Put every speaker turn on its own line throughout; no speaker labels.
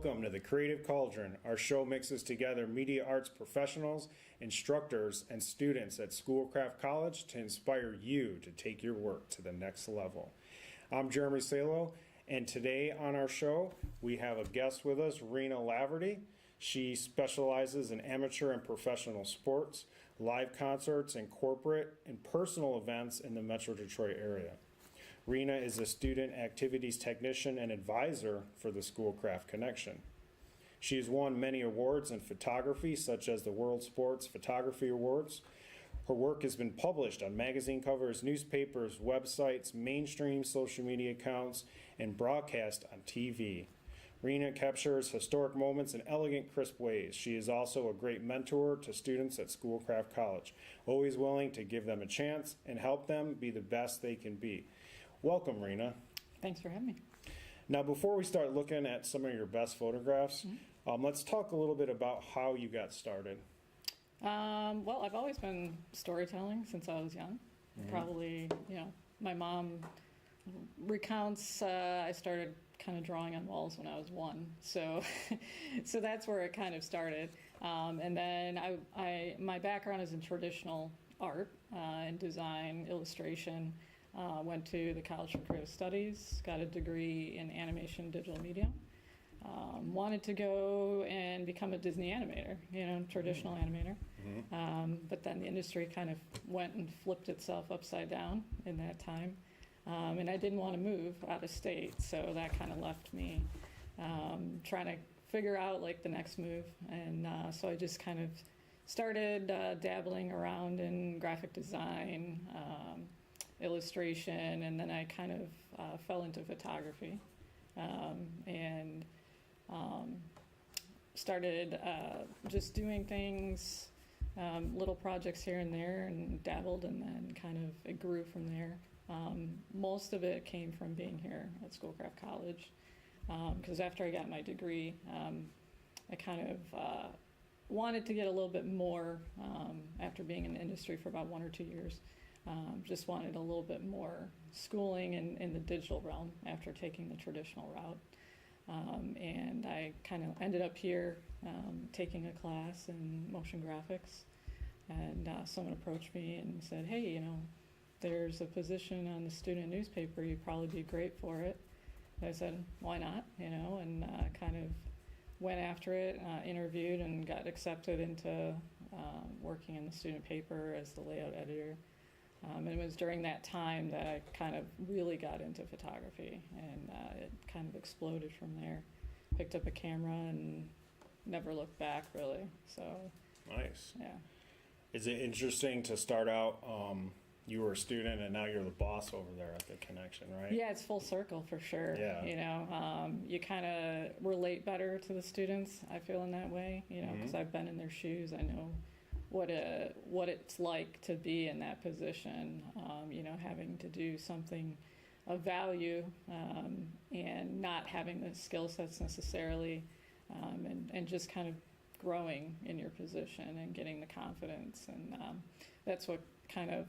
Welcome to the Creative Cauldron. Our show mixes together media arts professionals, instructors, and students at Schoolcraft College to inspire you to take your work to the next level. I'm Jeremy Salo, and today on our show, we have a guest with us, Rena Laverty. She specializes in amateur and professional sports, live concerts, and corporate and personal events in the Metro Detroit area. Rena is a student activities technician and advisor for the Schoolcraft Connection. She has won many awards in photography, such as the World Sports Photography Awards. Her work has been published on magazine covers, newspapers, websites, mainstream social media accounts, and broadcast on TV. Rena captures historic moments in elegant, crisp ways. She is also a great mentor to students at Schoolcraft College, always willing to give them a chance and help them be the best they can be. Welcome, Rena.
Thanks for having me.
Now, before we start looking at some of your best photographs, let's talk a little bit about how you got started.
Well, I've always been storytelling since I was young. Probably, my mom recounts I started kind of drawing on walls when I was 1. So so that's where it kind of started. And then my background is in traditional art and design, illustration. Went to the College for Creative Studies, got a degree in animation digital media. Wanted to go and become a Disney animator, traditional animator. But then the industry kind of went and flipped itself upside down in that time. And I didn't want to move out of state, so that kind of left me trying to figure out like the next move. And so I just kind of started dabbling around in graphic design, illustration, and then I kind of fell into photography and started just doing things, little projects here and there, and dabbled, and then kind of it grew from there. Most of it came from being here at Schoolcraft College, because after I got my degree, I kind of wanted to get a little bit more after being in the industry for about 1 or 2 years. Just wanted a little bit more schooling in the digital realm after taking the traditional route. And I kind of ended up here taking a class in motion graphics. And someone approached me and said, hey, there's a position on the student newspaper. You'd probably be great for it. And I said, why not? And kind of went after it, interviewed, and got accepted into working in the student paper as the layout editor. And it was during that time that I kind of really got into photography, and it kind of exploded from there. Picked up a camera and never looked back, really. So
Nice.
yeah.
Is it interesting to start out, you were a student and now you're the boss over there at the Connection, right?
Yeah, it's full circle for sure.
Yeah.
You kind of relate better to the students, I feel, in that way, because I've been in their shoes. I know what it's like to be in that position, having to do something of value and not having the skill sets necessarily, and just kind of growing in your position and getting the confidence. And that's what kind of,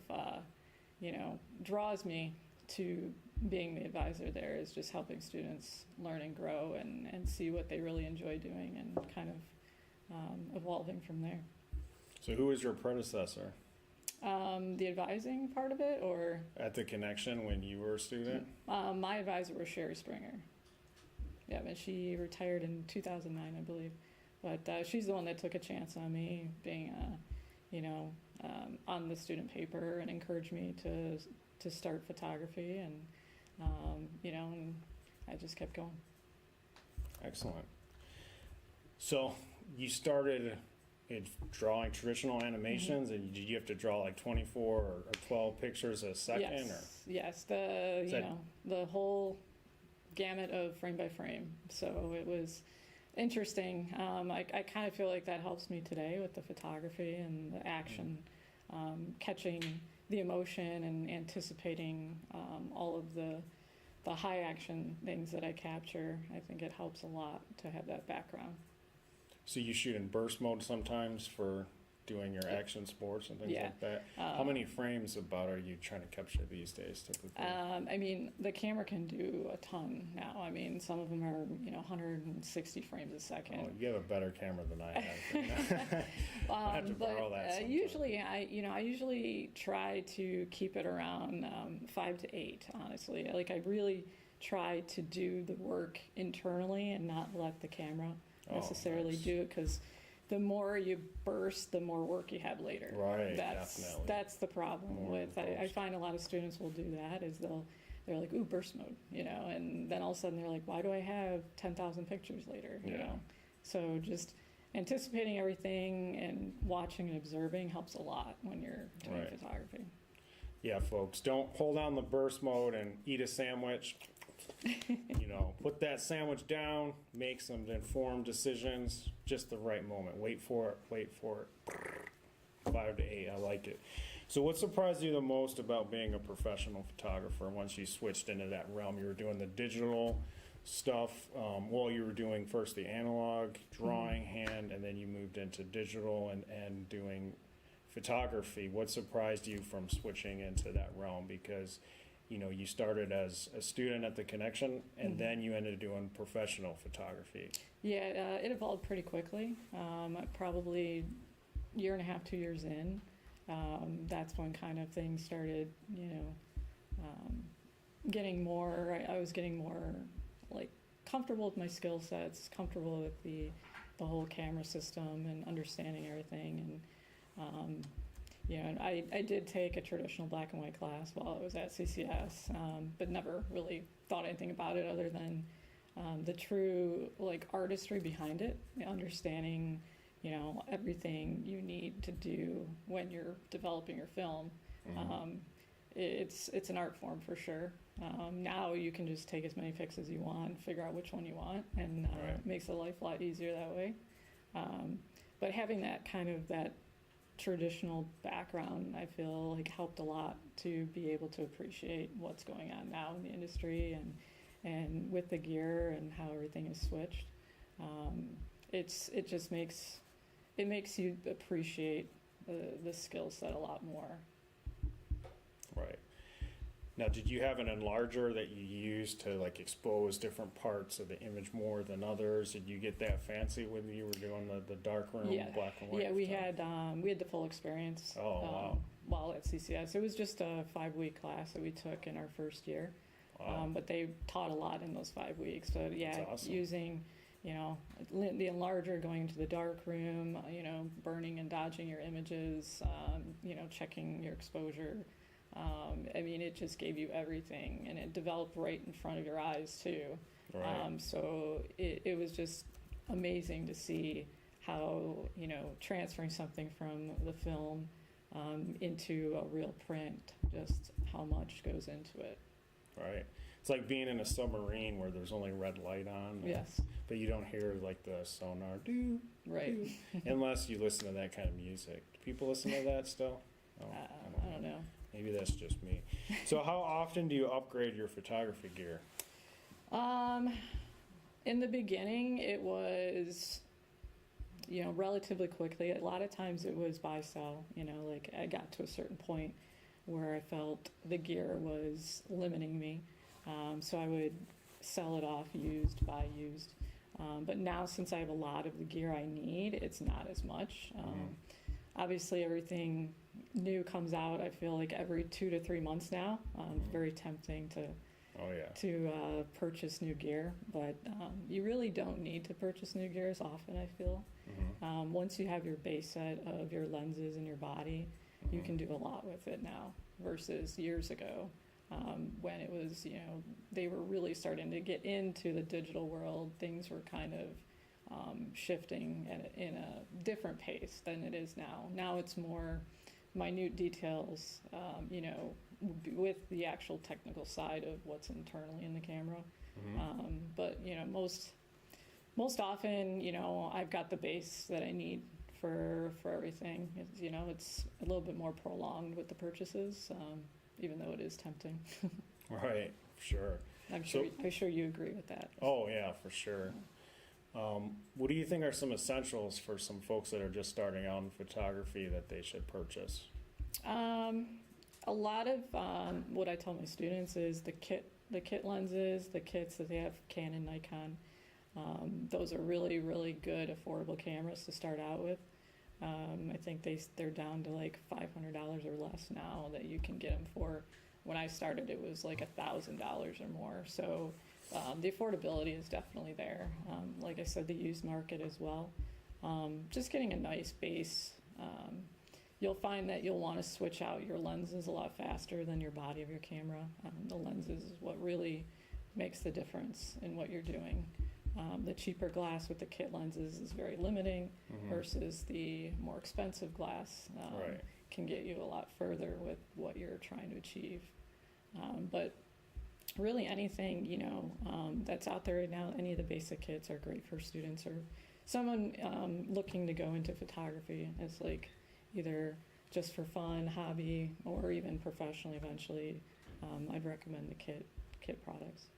draws me to being the advisor there, is just helping students learn and grow and see what they really enjoy doing, and kind of evolving from there.
So who was your predecessor?
The advising part of it, or?
At the Connection when you were a student?
My advisor was Sherry Springer. Yeah, and she retired in 2009, I believe. But she's the one that took a chance on me being, on the student paper, and encouraged me to start photography, and, and I just kept going.
Excellent. So you started drawing traditional animations, and did you have to draw like 24 or 12 pictures a second?
Yes, the whole gamut of frame by frame. So it was interesting. I kind of feel like that helps me today with the photography and the action, catching the emotion and anticipating all of the high action things that I capture. I think it helps a lot to have that background.
So you shoot in burst mode sometimes for doing your action sports and things
Yeah.
like that. How many frames about are you trying to capture these days typically?
I mean, the camera can do a ton now. I mean, some of them are, 160 frames a second.
Oh, you have a better camera than I have. I have to borrow that sometime.
Usually, I usually try to keep it around 5 to 8. Honestly, like I really try to do the work internally and not let the camera necessarily do it, because the more you burst, the more work you have later.
Right,
Definitely. That's the problem with. I find a lot of students will do that. Is they're like, ooh, burst mode, and then all of a sudden they're like, why do I have 10,000 pictures later? You know, so just anticipating everything and watching and observing helps a lot when you're doing photography.
Yeah, folks, don't hold on the burst mode and eat a sandwich. Put that sandwich down, make some informed decisions, just the right moment. Wait for it. 5 to 8, I like it. So what surprised you the most about being a professional photographer once you switched into that realm? You were doing the digital stuff, you were doing first the analog, drawing, hand, and then you moved into digital and doing photography. What surprised you from switching into that realm? Because you started as a student at the Connection, and then you ended up doing professional photography. Yeah,
it evolved pretty quickly. Probably year and a half, 2 years in, that's when kind of things started, getting more. I was getting more like comfortable with my skill sets, comfortable with the whole camera system and understanding everything. And and I did take a traditional black and white class while I was at CCS, but never really thought anything about it other than the true artistry behind it, understanding everything you need to do when you're developing your film. It's an art form for sure. Now you can just take as many pics as you want, figure out which one you want, and it makes the life a lot easier that way. But having that kind of that traditional background, I feel helped a lot to be able to appreciate what's going on now in the industry and with the gear and how everything is switched. It just makes you appreciate the skill set a lot more.
Right. Now, did you have an enlarger that you used to expose different parts of the image more than others? Did you get that fancy when you were doing the darkroom black and white?
Yeah, we had the full experience.
Oh, wow.
While at CCS, it was just a 5-week class that we took in our first year.
Wow.
But they taught a lot in those 5 weeks. So yeah,
that's awesome.
Using the enlarger, going into the dark room, burning and dodging your images, checking your exposure. It just gave you everything, and it developed right in front of your eyes too.
Right.
So it was just amazing to see how, transferring something from the film into a real print, just how much goes into it.
Right. It's like being in a submarine where there's only red light on.
Yes.
But you don't hear the sonar do.
Right.
Unless you listen to that kind of music. Do people listen to that still? Oh,
I don't know.
Maybe that's just me. So how often do you upgrade your photography gear?
In the beginning, it was, relatively quickly. A lot of times it was buy sell. I got to a certain point where I felt the gear was limiting me. So I would sell it off used, buy used. But now, since I have a lot of the gear I need, it's not as much. Obviously, everything new comes out, I feel like every 2 to 3 months now. It's very tempting to purchase new gear, but you really don't need to purchase new gear as often, I feel. Once you have your base set of your lenses and your body, you can do a lot with it now versus years ago, when it was, they were really starting to get into the digital world. Things were kind of shifting in a different pace than it is now. Now it's more minute details, with the actual technical side of what's internally in the camera. But most often, I've got the base that I need for everything. It's a little bit more prolonged with the purchases, even though it is tempting.
Right, for sure.
I'm sure you agree with that.
Oh yeah, for sure. What do you think are some essentials for some folks that are just starting out in photography that they should purchase?
A lot of what I tell my students is the kit lenses, the kits that they have, Canon, Nikon. Those are really, really good, affordable cameras to start out with. I think they're down to like $500 or less now that you can get them for. When I started, it was like $1,000 or more. So the affordability is definitely there. Like I said, the used market as well. Just getting a nice base. You'll find that you'll want to switch out your lenses a lot faster than your body of your camera. The lenses is what really makes the difference in what you're doing. The cheaper glass with the kit lenses is very limiting versus the more expensive glass
Right.
can get you a lot further with what you're trying to achieve. But really anything, that's out there right now, any of the basic kits are great for students or someone looking to go into photography as like either just for fun, hobby, or even professionally eventually. I'd recommend the kit products.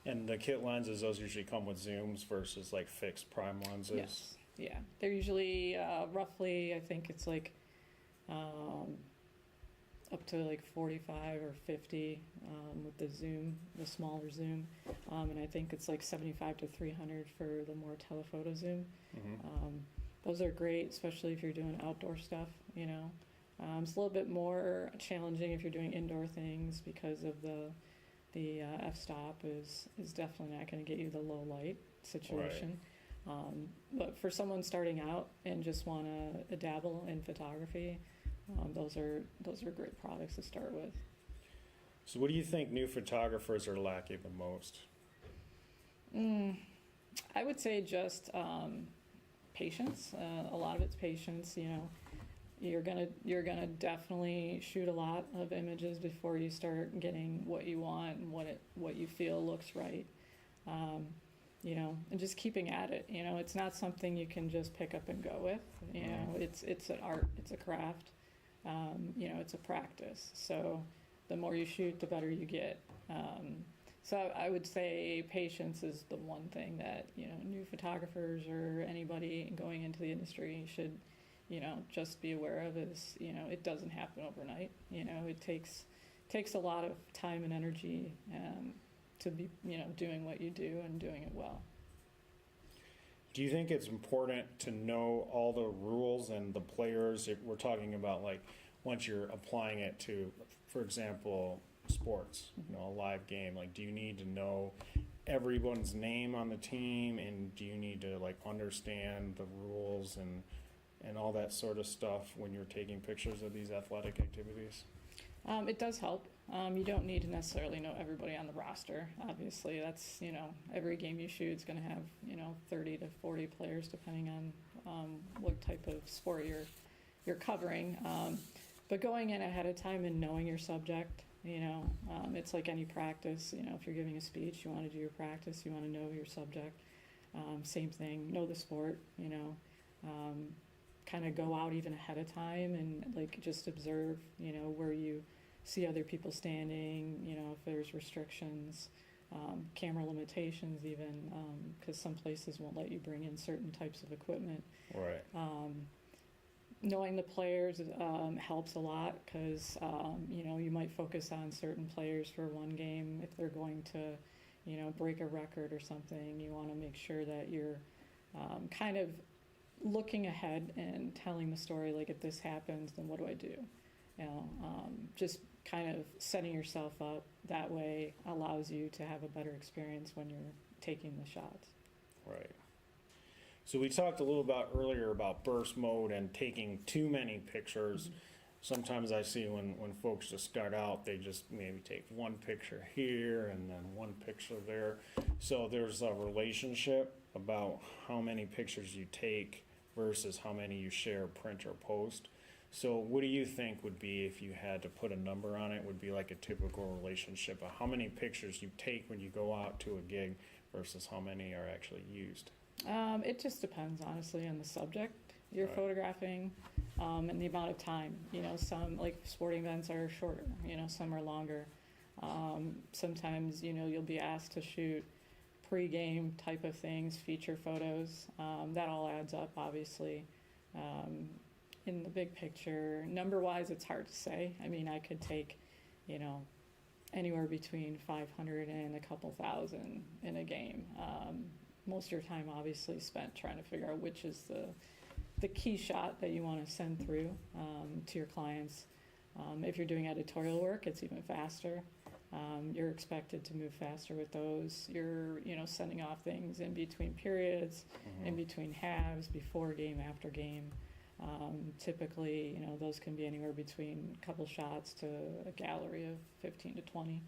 And the kit lenses, those usually come with zooms versus like fixed prime lenses.
Yes, yeah. They're usually roughly, I think it's like up to like 45 or 50 with the zoom, the smaller zoom. And I think it's like 75 to 300 for the more telephoto zoom. Those are great, especially if you're doing outdoor stuff, It's a little bit more challenging if you're doing indoor things because of the f-stop is definitely not going to get you the low light situation. Right. But for someone starting out and just want to dabble in photography, those are great products to start with.
So what do you think new photographers are lacking the most?
I would say just patience. A lot of it's patience. You're gonna definitely shoot a lot of images before you start getting what you want and what you feel looks right. And just keeping at it. It's not something you can just pick up and go with. It's an art. It's a craft. It's a practice. So the more you shoot, the better you get. So I would say patience is the one thing that, new photographers or anybody going into the industry should, just be aware of is, it doesn't happen overnight. It takes a lot of time and energy to be, doing what you do and doing it well.
Do you think it's important to know all the rules and the players? If we're talking about like once you're applying it to, for example, sports, a live game, like do you need to know everyone's name on the team, and do you need to like understand the rules and all that sort of stuff when you're taking pictures of these athletic activities?
It does help. You don't need to necessarily know everybody on the roster. Obviously, that's, every game you shoot is going to have, 30 to 40 players depending on what type of sport you're covering. But going in ahead of time and knowing your subject, it's like any practice. If you're giving a speech, you want to do your practice, you want to know your subject. Same thing, know the sport, kind of go out even ahead of time and like just observe, where you see other people standing, if there's restrictions, camera limitations even, because some places won't let you bring in certain types of equipment.
Right.
Knowing the players helps a lot because, you might focus on certain players for one game. If they're going to, break a record or something, you want to make sure that you're kind of looking ahead and telling the story, like if this happens, then what do I do? Just kind of setting yourself up that way allows you to have a better experience when you're taking the shots.
Right. So we talked a little about earlier about burst mode and taking too many pictures. Sometimes I see when folks just start out, they just maybe take one picture here and then one picture there. So there's a relationship about how many pictures you take versus how many you share, print, or post. So what do you think would be, if you had to put a number on it, would be like a typical relationship of how many pictures you take when you go out to a gig versus how many are actually used?
It just depends, honestly, on the subject you're
Right.
photographing and the amount of time. Some like sporting events are shorter, some are longer. Sometimes, you'll be asked to shoot pre-game type of things, feature photos. That all adds up, obviously. In the big picture, number-wise, it's hard to say. I mean, I could take, anywhere between 500 and a couple thousand in a game. Most of your time, obviously, spent trying to figure out which is the key shot that you want to send through to your clients. If you're doing editorial work, it's even faster. You're expected to move faster with those. You're, sending off things in between periods, in between halves, before game, after game. Typically, those can be anywhere between a couple shots to a gallery of 15 to 20.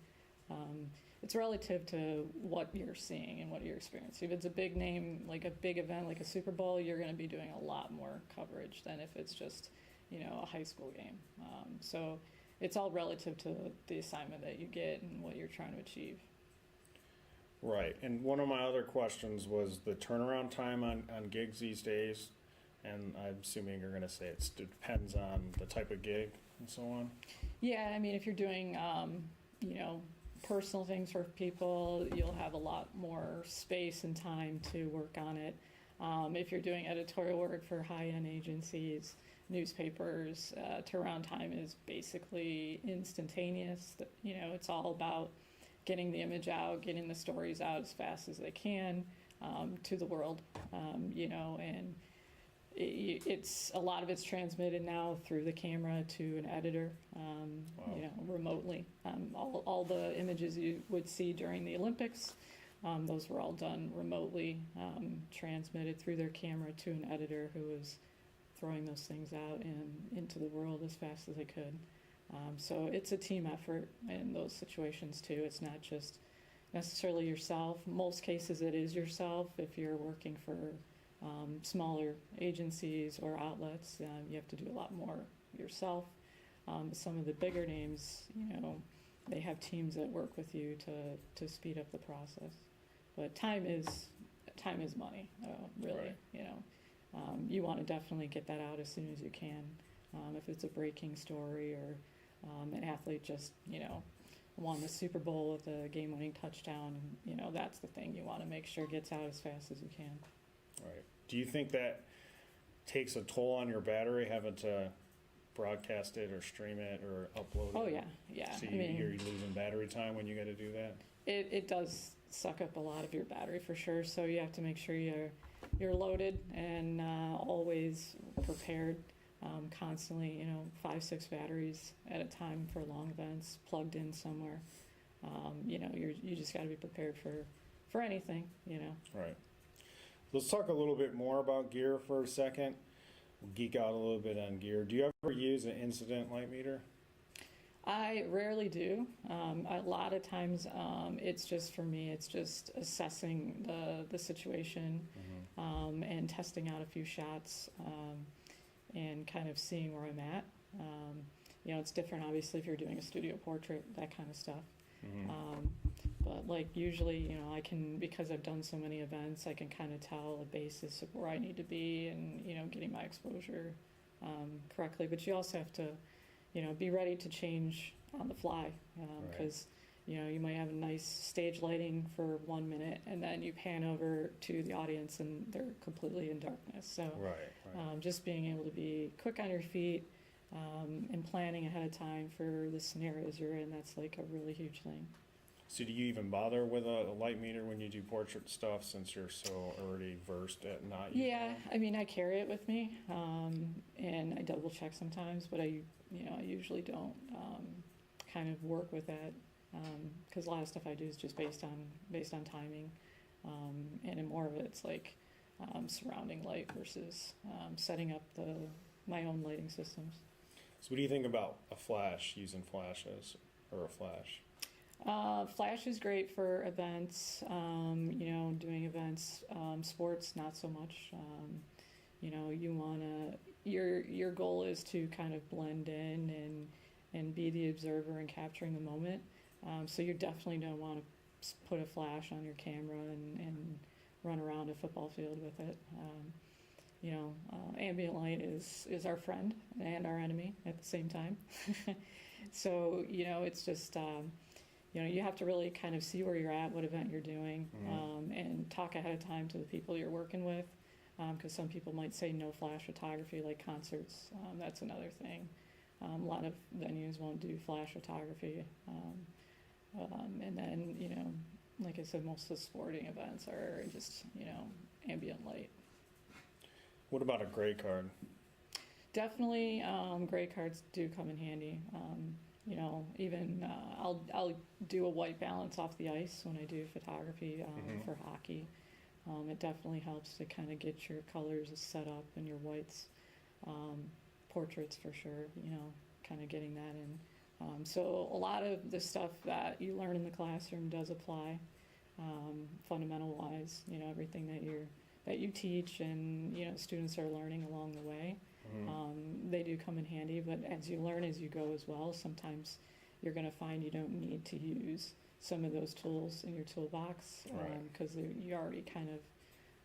It's relative to what you're seeing and what you're experiencing. If it's a big name, like a big event like a Super Bowl, you're going to be doing a lot more coverage than if it's just, a high school game. So it's all relative to the assignment that you get and what you're trying to achieve.
Right. And one of my other questions was the turnaround time on gigs these days. And I'm assuming you're going to say it depends on the type of gig and so on.
Yeah, I mean, if you're doing, personal things for people, you'll have a lot more space and time to work on it. If you're doing editorial work for high-end agencies, newspapers, turnaround time is basically instantaneous. It's all about getting the image out, getting the stories out as fast as they can to the world, and it's a lot of it's transmitted now through the camera to an editor, remotely. All the images you would see during the Olympics, those were all done remotely, transmitted through their camera to an editor who was throwing those things out and into the world as fast as they could. So it's a team effort in those situations too. It's not just necessarily yourself. Most cases it is yourself. If you're working for smaller agencies or outlets, you have to do a lot more yourself. Some of the bigger names, they have teams that work with you to speed up the process. But time is money, really.
Right.
You want to definitely get that out as soon as you can. If it's a breaking story or an athlete just, won the Super Bowl with a game-winning touchdown, that's the thing you want to make sure gets out as fast as you can.
Right. Do you think that takes a toll on your battery, having to broadcast it or stream it or upload it?
Oh, yeah.
So you're losing battery time when you got to do that?
It does suck up a lot of your battery for sure, so you have to make sure you're loaded and always prepared, constantly, 5-6 batteries at a time for long events, plugged in somewhere. You just got to be prepared for anything,
Right. Let's talk a little bit more about gear for a second. We'll geek out a little bit on gear. Do you ever use an incident light meter?
I rarely do. A lot of times it's just, for me, it's just assessing the situation and testing out a few shots and kind of seeing where I'm at. It's different, obviously, if you're doing a studio portrait, that kind of stuff. But usually, I can, because I've done so many events, I can kind of tell a basis of where I need to be and, getting my exposure correctly. But you also have to, be ready to change on the fly because, you might have a nice stage lighting for 1 minute and then you pan over to the audience and they're completely in darkness. So just being able to be quick on your feet and planning ahead of time for the scenarios you're in, that's a really huge thing.
So do you even bother with a light meter when you do portrait stuff since you're so already versed at not using it?
I mean, I carry it with me and I double check sometimes, but I usually don't kind of work with that because a lot of stuff I do is just based on timing and in more of it, it's surrounding light versus setting up my own lighting systems.
So what do you think about using flashes or a flash?
Flash is great for events, doing events, sports, not so much. Your goal is to kind of blend in and be the observer and capturing the moment. So you definitely don't want to put a flash on your camera and run around a football field with it. Ambient light is our friend and our enemy at the same time. So, it's just, you have to really kind of see where you're at, what event you're doing, and talk ahead of time to the people you're working with, because some people might say no flash photography, like concerts. That's another thing. A lot of venues won't do flash photography. And then, like I said, most of the sporting events are just, ambient light.
What about a gray card?
Definitely, gray cards do come in handy. Even I'll do a white balance off the ice when I do photography for hockey. It definitely helps to kind of get your colors set up and your whites. Portraits for sure, kind of getting that in. So a lot of the stuff that you learn in the classroom does apply, fundamental wise. Everything that you teach and students are learning along the way. They do come in handy, but as you learn as you go as well, sometimes you're going to find you don't need to use some of those tools in your toolbox because you already kind of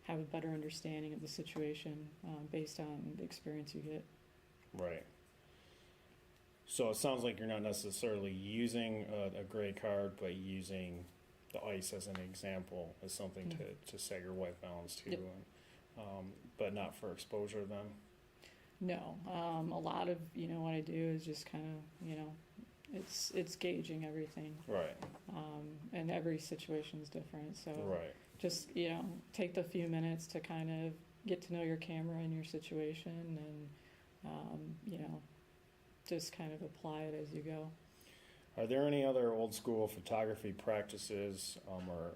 have a better understanding of the situation based on the experience you get.
Right. So it sounds like you're not necessarily using a gray card, but using the ice as an example as something to set your white balance to, but not for exposure then? No.
A lot of, what I do is just kind of, it's gauging everything.
Right.
And every situation is different. So
right.
Just, take the few minutes to kind of get to know your camera and your situation and, just kind of apply it as you go.
Are there any other old school photography practices or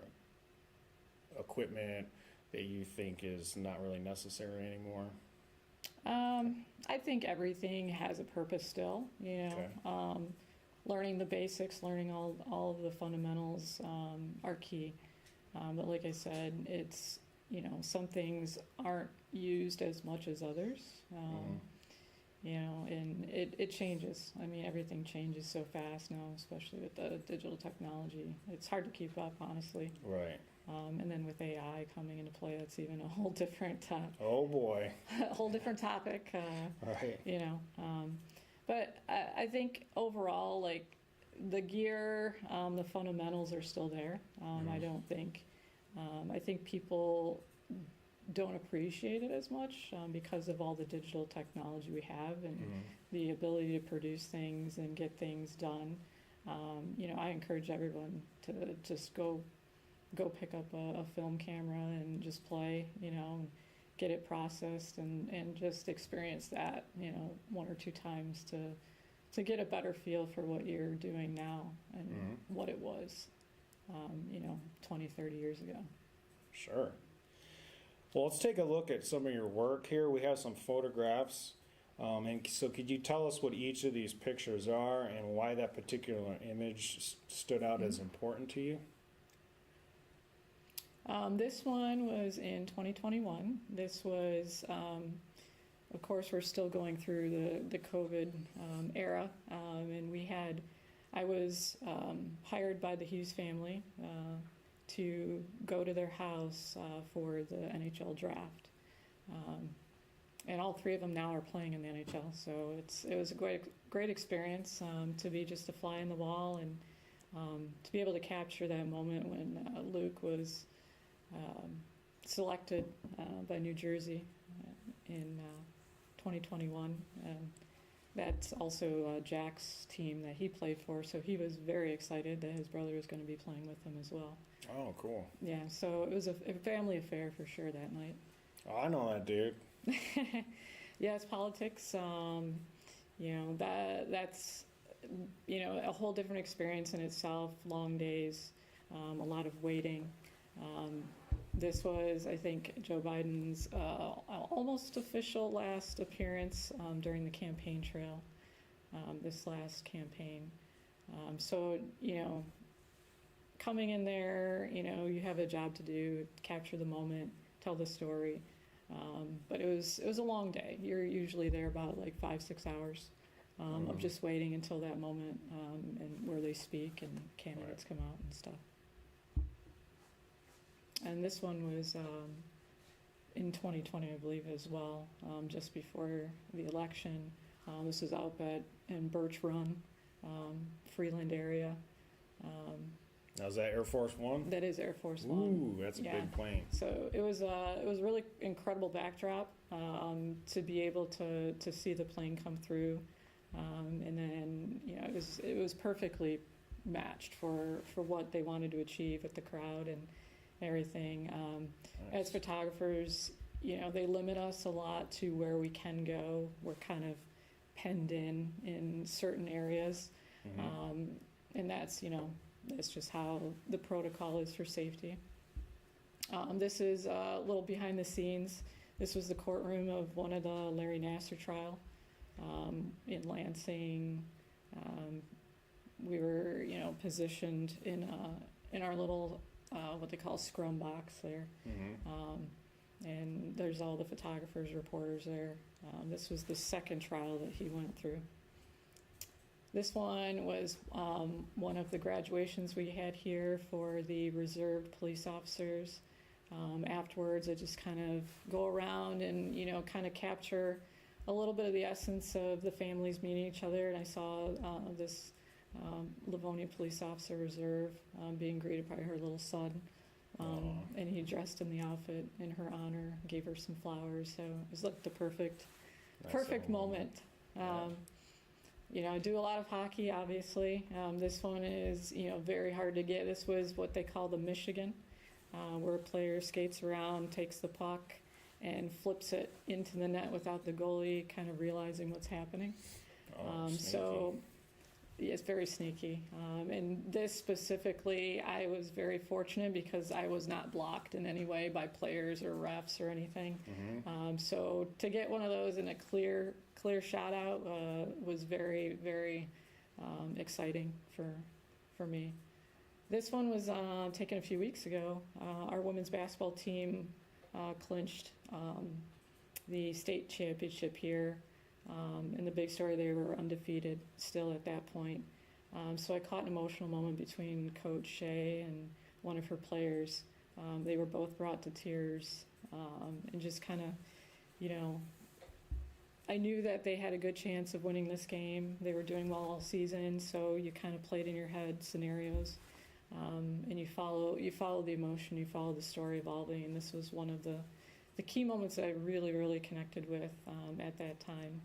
equipment that you think is not really necessary anymore?
I think everything has a purpose still,
Okay.
Learning the basics, learning all of the fundamentals are key. But like I said, it's, some things aren't used as much as others. And it changes. I mean, everything changes so fast now, especially with the digital technology. It's hard to keep up, honestly.
Right.
And then with AI coming into play, that's even a whole different
oh boy,
a whole different topic.
Right.
But I think overall, like the gear, the fundamentals are still there. I don't think. I think people don't appreciate it as much because of all the digital technology we have and the ability to produce things and get things done. I encourage everyone to just go pick up a film camera and just play, get it processed and just experience that, one or two times to get a better feel for what you're doing now and what it was, 20, 30 years ago.
Sure. Well, let's take a look at some of your work here. We have some photographs. And so could you tell us what each of these pictures are and why that particular image stood out as important to you?
This one was in 2021. This was, of course, we're still going through the COVID era. And I was hired by the Hughes family to go to their house for the NHL draft. And all three of them now are playing in the NHL. So it was a great experience to be just a fly on the wall and to be able to capture that moment when Luke was selected by New Jersey in 2021. That's also Jack's team that he played for, so he was very excited that his brother was going to be playing with him as well.
Oh, cool.
Yeah, so it was a family affair for sure that night.
Oh, I know that dude.
Yeah, it's politics. That's a whole different experience in itself. Long days, a lot of waiting. This was, I think, Joe Biden's almost official last appearance during the campaign trail, this last campaign. So, coming in there, you have a job to do, capture the moment, tell the story. But it was a long day. You're usually there about like 5-6 hours of just waiting until that moment and where they speak and candidates come out and stuff. And this one was in 2020, I believe, as well, just before the election. This was out in Birch Run, Freeland area.
How's that, Air Force One?
That is Air Force One.
Ooh, that's a
Yeah.
big plane.
So it was really incredible backdrop to be able to see the plane come through, and then it was perfectly matched for what they wanted to achieve with the crowd and everything. As photographers, they limit us a lot to where we can go. We're kind of penned in certain areas, and that's just how the protocol is for safety. This is a little behind the scenes. This was the courtroom of one of the Larry Nassar trial in Lansing. We were, positioned in our little what they call scrum box there, and there's all the photographers, reporters there. This was the second trial that he went through. This one was one of the graduations we had here for the reserved police officers. Afterwards, I just kind of go around and, kind of capture a little bit of the essence of the families meeting each other. And I saw this Livonia police officer reserve being greeted by her little son. And he dressed in the outfit in her honor, gave her some flowers. So it was like the perfect moment. I do a lot of hockey, obviously. This one is, very hard to get. This was what they call the Michigan, where a player skates around, takes the puck, and flips it into the net without the goalie kind of realizing what's happening. So it's very sneaky. And this specifically, I was very fortunate because I was not blocked in any way by players or refs or anything. So to get one of those in a clear shot out was very, very exciting for me. This one was taken a few weeks ago. Our women's basketball team clinched the state championship here. And the big story, they were undefeated still at that point. So I caught an emotional moment between Coach Shea and one of her players. They were both brought to tears and just kind of, I knew that they had a good chance of winning this game. They were doing well all season, so you kind of played in your head scenarios. And you follow the emotion, you follow the story evolving, and this was one of the key moments that I really, really connected with at that time.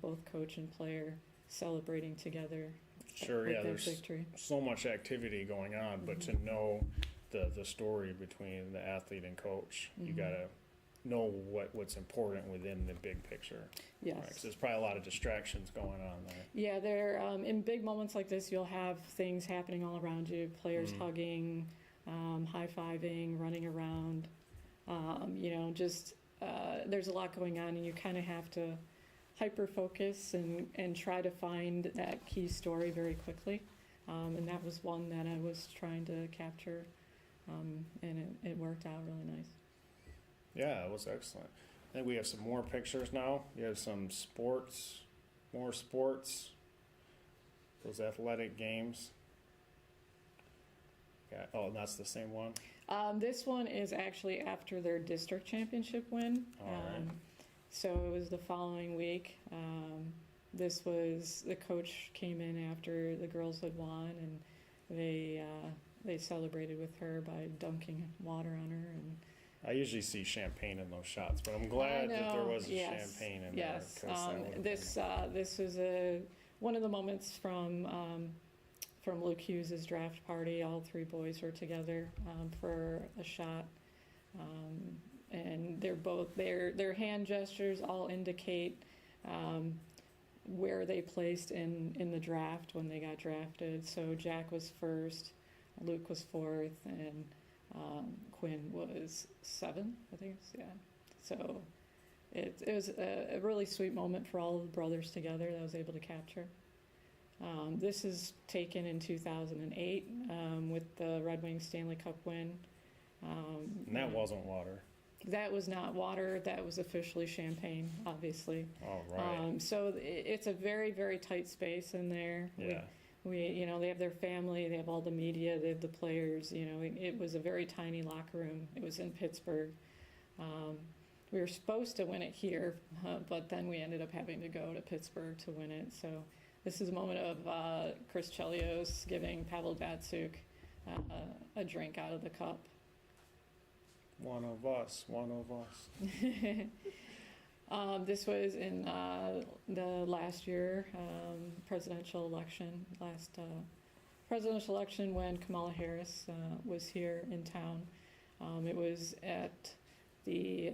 Both coach and player celebrating together.
Sure, yeah, there's
victory.
So much activity going on, but to know the story between the athlete and coach, you gotta know what's important within the big picture.
Yes.
Right? 'Cause there's probably a lot of distractions going on there.
Yeah, there. In big moments like this, you'll have things happening all around you. Players hugging, high-fiving, running around. There's a lot going on, and you kind of have to hyper-focus and try to find that key story very quickly. And that was one that I was trying to capture, and it worked out really nice.
Yeah, it was excellent. I think we have some more pictures now. You have some more sports, those athletic games. Yeah, oh, and that's the same one?
This one is actually after their district championship win.
All right.
So it was the following week. This was, the coach came in after the girls had won, and they celebrated with her by dunking water on her. And
I usually see champagne in those shots, but I'm glad that there was champagne in there.
This was one of the moments from Luke Hughes' draft party. All three boys were together for a shot. And they're both, their hand gestures all indicate where they placed in the draft when they got drafted. So Jack was first, Luke was fourth, and Quinn was seventh, I think. Yeah. So it was a really sweet moment for all of the brothers together that I was able to capture. This is taken in 2008 with the Red Wings Stanley Cup win.
And that wasn't water.
That was not water. That was officially champagne, obviously.
All right.
So it's a very, very tight space in there.
Yeah.
We they have their family, they have all the media, they have the players. It was a very tiny locker room. It was in Pittsburgh. We were supposed to win it here, but then we ended up having to go to Pittsburgh to win it. So this is a moment of Chris Chelios giving Pavel Datsuk a drink out of the cup.
One of us, one of us.
This was in the last year presidential election, when Kamala Harris was here in town. It was at the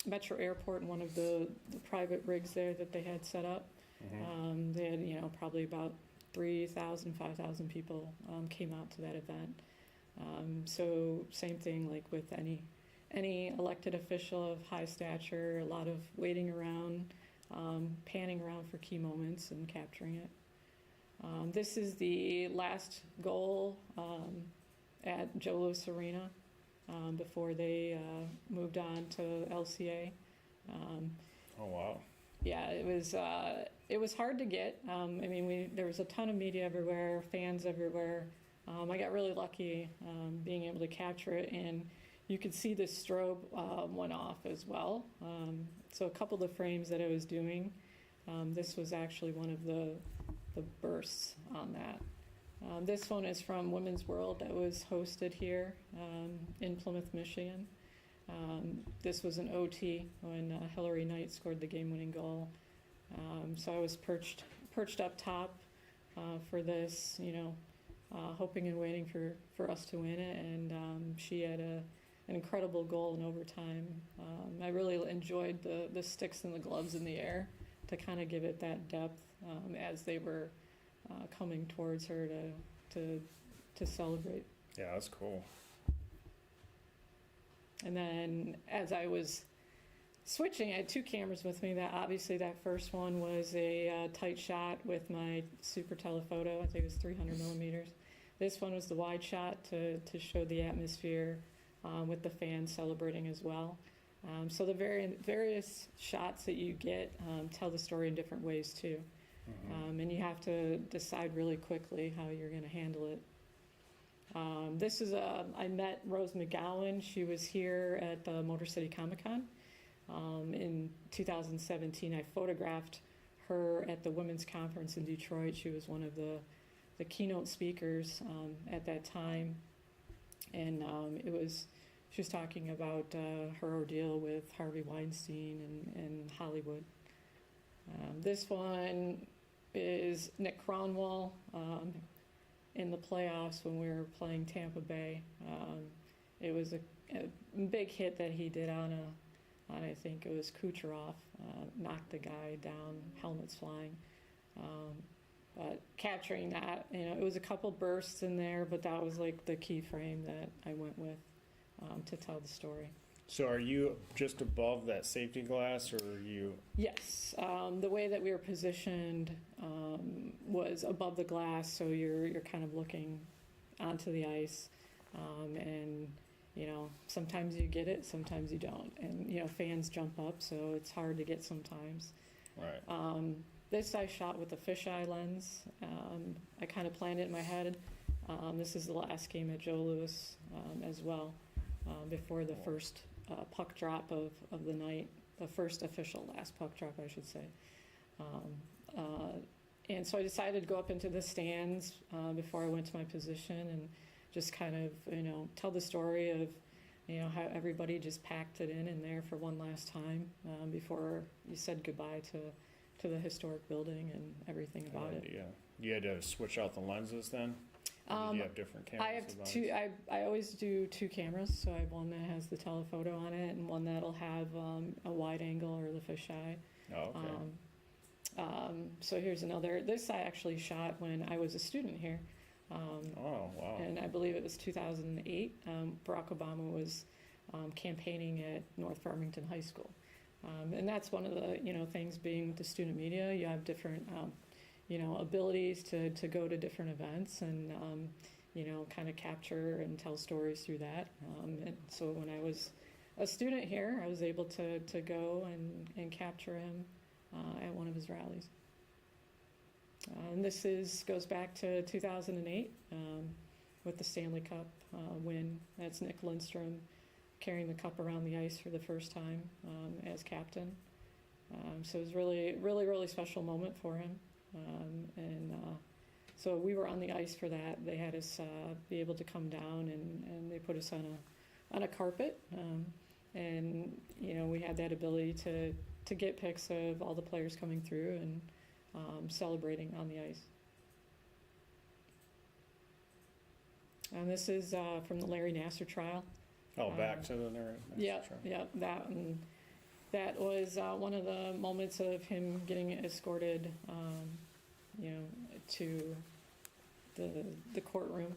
Metro Airport in one of the private rigs there that they had set up. They had, probably about 3,000, 5,000 people came out to that event. So same thing like with any elected official of high stature, a lot of waiting around, panning around for key moments and capturing it. This is the last goal at Joe Louis Arena before they moved on to LCA.
Oh, wow.
Yeah, it was hard to get. There was a ton of media everywhere, fans everywhere. I got really lucky being able to capture it, and you could see the strobe went off as well. So a couple of the frames that I was doing, this was actually one of the bursts on that. This one is from Women's World that was hosted here in Plymouth, Michigan. This was an OT when Hillary Knight scored the game-winning goal. So I was perched up top for this, hoping and waiting for us to win it. And she had an incredible goal in overtime. I really enjoyed the sticks and the gloves in the air to kind of give it that depth as they were coming towards her to celebrate.
Yeah, that's cool.
And then as I was switching, I had two cameras with me. That first one was a tight shot with my super telephoto. I think it was 300 millimeters. This one was the wide shot to show the atmosphere with the fans celebrating as well. So the various shots that you get tell the story in different ways too. And you have to decide really quickly how you're going to handle it. I met Rose McGowan. She was here at the Motor City Comic-Con in 2017. I photographed her at the Women's Conference in Detroit. She was one of the keynote speakers at that time. And she was talking about her ordeal with Harvey Weinstein and Hollywood. This one is Nick Cronwall in the playoffs when we were playing Tampa Bay. It was a big hit that he did on I think it was Kucherov, knocked the guy down, helmets flying. But capturing that, it was a couple bursts in there, but that was like the key frame that I went with to tell the story.
So are you just above that safety glass, or are you?
Yes. The way that we were positioned was above the glass, so you're kind of looking onto the ice. And, sometimes you get it, sometimes you don't. And, fans jump up, so it's hard to get sometimes.
Right.
This I shot with a fisheye lens. I kind of planned it in my head. This is the last game at Joe Louis as well, before the first puck drop of the night, the first official last puck drop, I should say. And so I decided to go up into the stands before I went to my position and just kind of, tell the story of, how everybody just packed it in there for one last time before you said goodbye to the historic building and everything about it.
Yeah. You had to switch out the lenses then? Or did you have different cameras?
I have two. I always do two cameras. So I have one that has the telephoto on it, and one that'll have a wide angle or the fisheye.
Oh, okay.
So here's another. This I actually shot when I was a student here.
Oh, wow.
And I believe it was 2008. Barack Obama was campaigning at North Farmington High School, and that's one of the things being with the student media. You have different abilities to go to different events and, kind of capture and tell stories through that. And so when I was a student here, I was able to go and capture him at one of his rallies. And this goes back to 2008 with the Stanley Cup win. That's Nick Lindstrom carrying the cup around the ice for the first time as captain. So it was really, really, really special moment for him. And So we were on the ice for that. They had us be able to come down, and they put us on a carpet, and we had that ability to get pics of all the players coming through and celebrating on the ice. And this is from the Larry Nassar trial.
Oh, back to the narrative.
Yeah, that was one of the moments of him getting escorted, to the courtroom.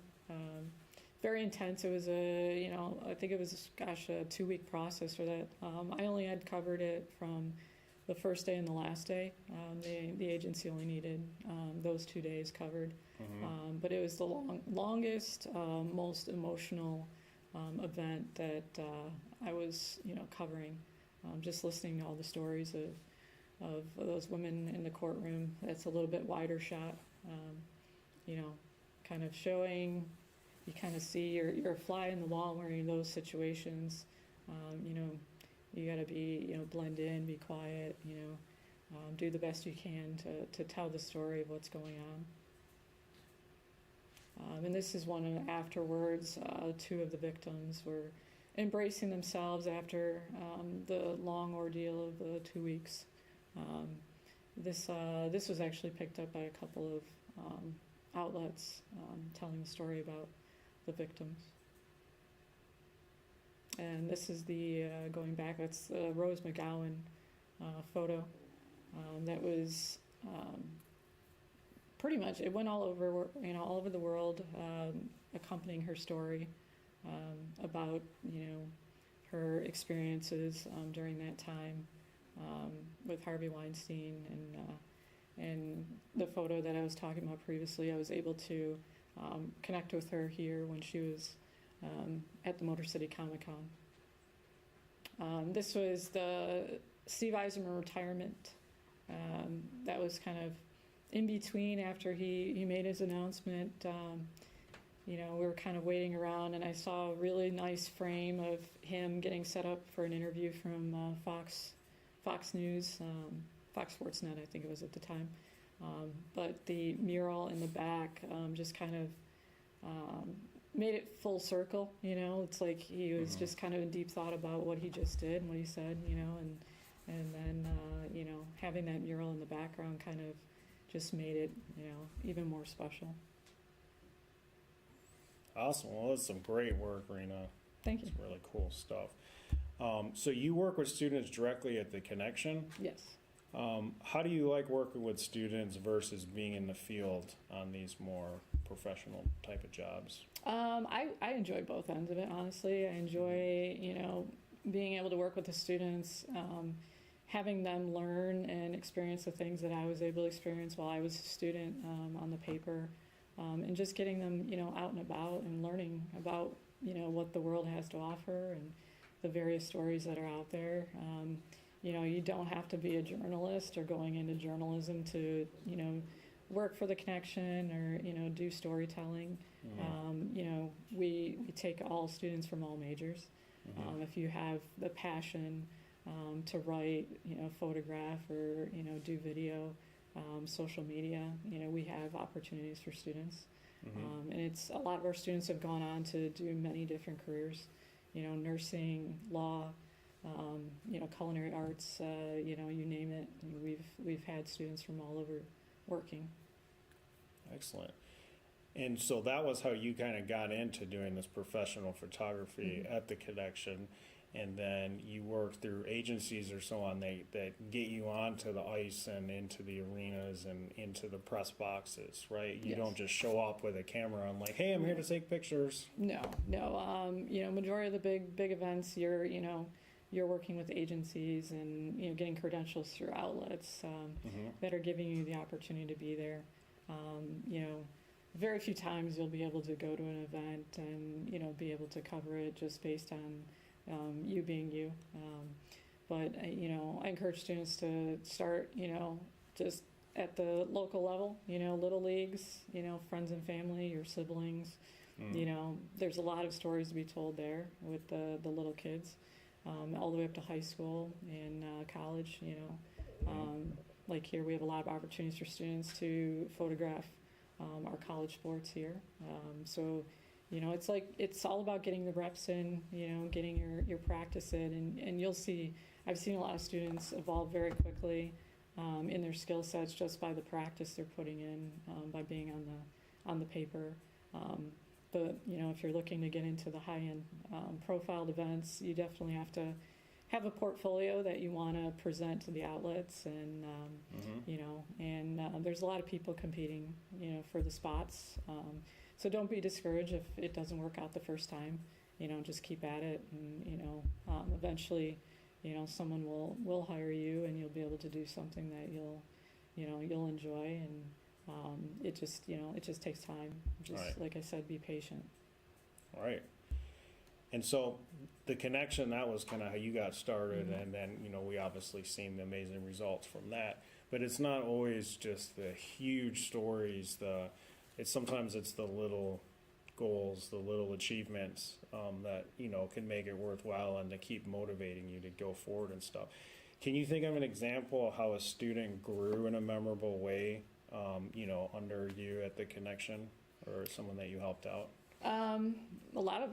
Very intense. It was I think it was, a 2-week process for that. I only had covered it from the first day and the last day. The agency only needed those 2 days covered.
Mm-hmm.
But it was the longest, most emotional event that I was, covering. Just listening to all the stories of those women in the courtroom. That's a little bit wider shot, kind of showing, you kind of see you're a fly in the wall when you're in those situations. You got to be, blend in, be quiet, do the best you can to tell the story of what's going on. And this is one of afterwards. 2 of the victims were embracing themselves after the long ordeal of the 2 weeks. This was actually picked up by a couple of outlets telling the story about the victims. And this is the going back. That's the Rose McGowan photo. That was pretty much, it went all over the world, accompanying her story about her experiences during that time with Harvey Weinstein, and the photo that I was talking about previously. I was able to connect with her here when she was at the Motor City Comic Con. This was the Steve Eisenman retirement. That was kind of in between after he made his announcement. We were kind of waiting around, and I saw a really nice frame of him getting set up for an interview from Fox News, Fox Sports Net, I think it was at the time. But the mural in the back just kind of made it full circle. It's like he was just kind of in deep thought about what he just did and what he said, and then having that mural in the background kind of just made it, even more special.
Awesome. Well, that's some great work, Rena.
Thank you.
It's really cool stuff. So you work with students directly at the Connection.
Yes.
How do you like working with students versus being in the field on these more professional type of jobs?
I enjoy both ends of it, honestly. I enjoy, being able to work with the students, having them learn and experience the things that I was able to experience while I was a student on the paper, and just getting them, out and about and learning about, what the world has to offer and the various stories that are out there. You don't have to be a journalist or going into journalism to, work for the Connection or, do storytelling.
Mm-hmm.
We take all students from all majors.
Mm-hmm.
If you have the passion to write, photograph or, do video, social media, we have opportunities for students.
Mm-hmm.
And it's a lot of our students have gone on to do many different careers, nursing, law, culinary arts, you name it. We've had students from all over working.
Excellent. And so that was how you kind of got into doing this professional photography at the Connection, and then you work through agencies or so on that get you onto the ice and into the arenas and into the press boxes, right? You
Yes.
don't just show up with a camera and like, hey, I'm here to take pictures.
No. Majority of the big events, you're working with agencies and getting credentials through outlets that are giving you the opportunity to be there. Very few times you'll be able to go to an event and be able to cover it just based on you being you. But I encourage students to start just at the local level, little leagues, friends and family, your siblings. There's a lot of stories to be told there with the little kids, all the way up to high school and college. Like here, we have a lot of opportunities for students to photograph our college sports here. So, you know, it's all about getting the reps in, you know, getting your practice in, and you'll see, I've seen a lot of students evolve very quickly in their skill sets just by the practice they're putting in, by being on the paper. But, you know, if you're looking to get into the high-end profiled events, you definitely have to have a portfolio that you want to present to the outlets, and you know, and there's a lot of people competing, you know, for the spots. So don't be discouraged if it doesn't work out the first time. You know, just keep at it, and you know, eventually, you know, someone will hire you, and you'll be able to do something that you'll enjoy, and it just takes time. Just
Right.
like I said, be patient.
All right. And so the connection, that was kind of how you got started, and then, you know, we obviously seen the amazing results from that. But it's not always just the huge stories. Sometimes it's the little goals, the little achievements that, you know, can make it worthwhile and to keep motivating you to go forward and stuff. Can you think of an example of how a student grew in a memorable way, you know, under you at the connection, or someone that you helped out?
A lot of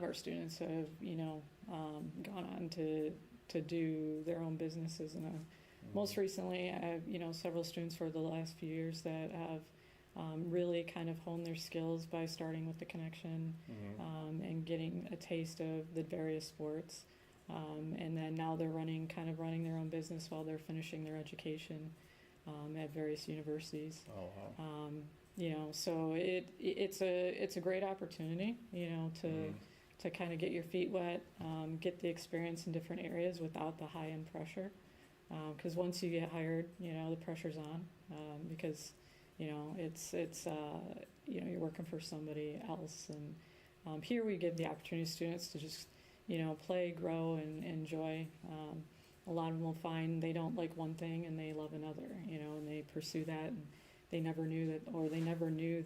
our students have, you know, gone on to do their own businesses, and most recently, I have, you know, several students for the last few years that have really kind of honed their skills by starting with the connection, and getting a taste of the various sports, and then now they're running their own business while they're finishing their education at various universities.
Oh, wow.
You know, so it's a great opportunity, you know, to kind of get your feet wet, get the experience in different areas without the high end pressure. Because once you get hired, you know, the pressure's on, because, you know, it's you know, you're working for somebody else, and here we give the opportunity to students to just, you know, play, grow, and enjoy. A lot of them will find they don't like one thing and they love another, you know, and they pursue that, and they never knew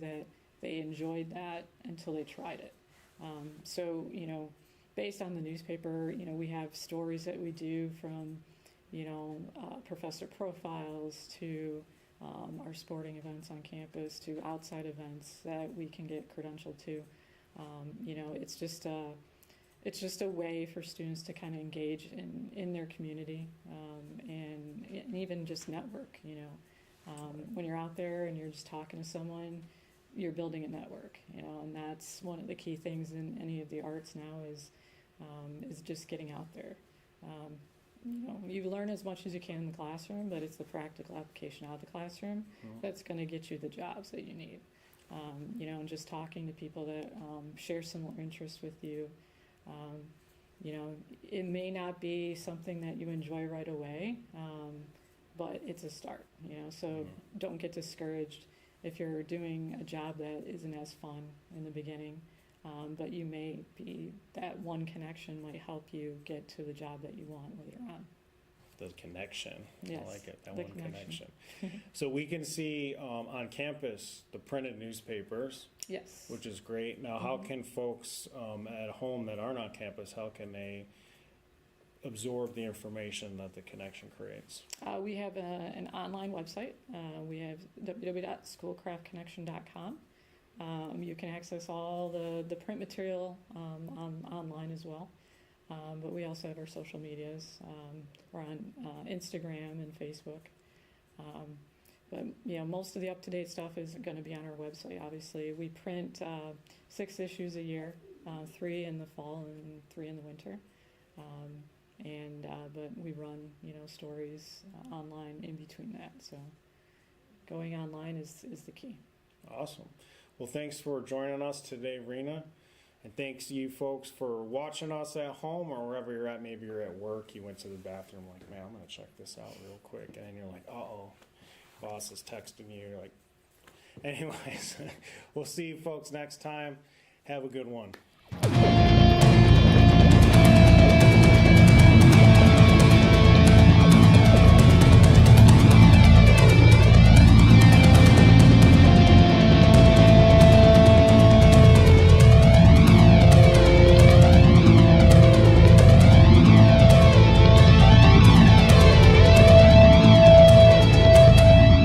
that they enjoyed that until they tried it. So, you know, based on the newspaper, you know, we have stories that we do from, you know, professor profiles to our sporting events on campus to outside events that we can get credentialed to. You know, it's just a way for students to kind of engage in their community, and even just network, you know. When you're out there and you're just talking to someone, you're building a network, you know, and that's one of the key things in any of the arts now is just getting out there. You know, you learn as much as you can in the classroom, but it's the practical application out of the classroom that's going to get you the jobs that you need. You know, and just talking to people that share similar interests with you. You know, it may not be something that you enjoy right away, but it's a start, you know, so don't get discouraged if you're doing a job that isn't as fun in the beginning, but you may be, that one connection might help you get to the job that you want later on.
The connection.
Yes,
I like it, that
the
one connection. So we can see on campus the printed newspapers,
Yes.
which is great. Now, how can folks at home that aren't on campus, how can they absorb the information that the connection creates?
We have an online website. We have www.schoolcraftconnection.com. You can access all the print material online as well. But we also have our social medias. We're on Instagram and Facebook. But you know, most of the up-to-date stuff is going to be on our website. Obviously, we print 6 issues a year, 3 in the fall and 3 in the winter. But we run, you know, stories online in between that. So going online is the key.
Awesome. Well, thanks for joining us today, Rena. And thanks you folks for watching us at home or wherever you're at. Maybe you're at work, you went to the bathroom like, man, I'm going to check this out real quick. And then you're like, uh-oh, boss is texting you. You're like, anyways, we'll see you folks next time. Have a good one.